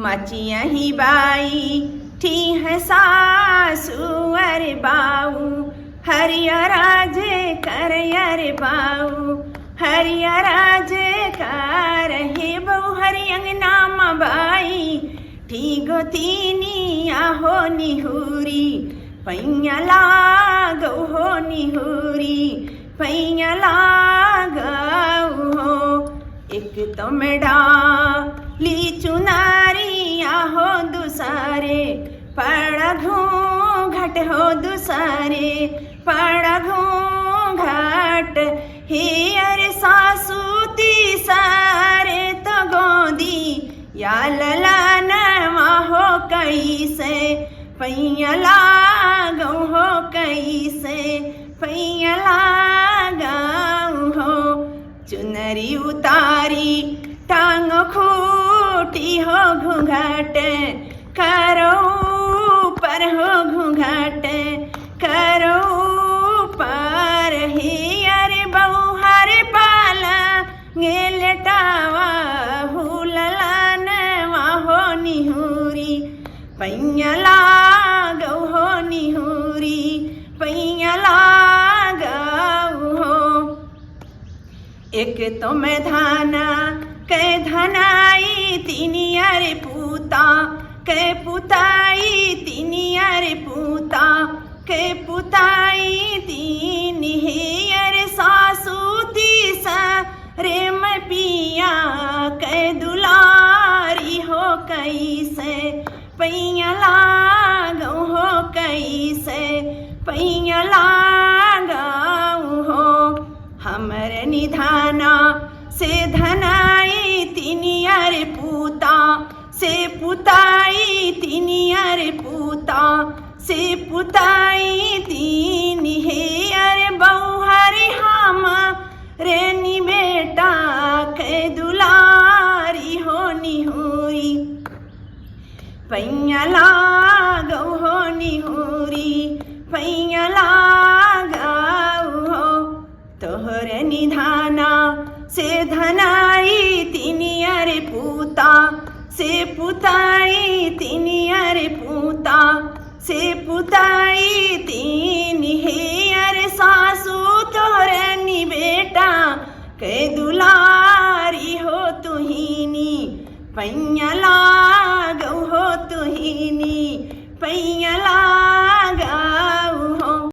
मचिया ही बाई ठी है सासू अरे बाऊ हरियरा जे कर अरे बाऊ हरियरा जे कर हे बहु हरि अंगनाम बाई ठी गोतीनी आहो निहुरी पैया लागौ हो निहुरी पैया लागौ हो। एक तो मेडा ली चुनारी आहो दुसारे पड़ घूंघट हो दुसारे पड़ घूंघट हे अरे सासू तीसारे तो गोदी या ललानवा हो कैसे पैया लागौ हो कैसे पैया लागौ हो। चुनरी उतारी टांग खूटी हो घूंघट करो पर हो घूंघट करो पर ही अरे बहु हरे पाला गेलटावा हुललानवा हो निहुरी पैया लागौ हो निहुरी पैया लागौ हो। एक तो मैं धाना कै धनाई तीनी अरे पूता कै पुताई तीनी अरे पूता कै पुताई तीनी हे अरे सासू तीसा रे मैं पिया कै दुलारी हो कैसे पैया लागौ हो कैसे पैया लागौ हो। हमर निधाना से धनाई तीनी अरे पूता से पुताई तीनी अरे पूता से पुताई तीनी हे अरे बहु हरे हम रेनी बेटा कै दुलारी हो निहुरी पैया लागौ हो निहुरी पैया लागौ हो। तोहर निधाना से धनाई तीनी अरे पूता से पुताई तीनी अरे पूता से पुताई तीनी हे अरे सासू तोहरनी बेटा कै दुलारी हो तुहीनी पैया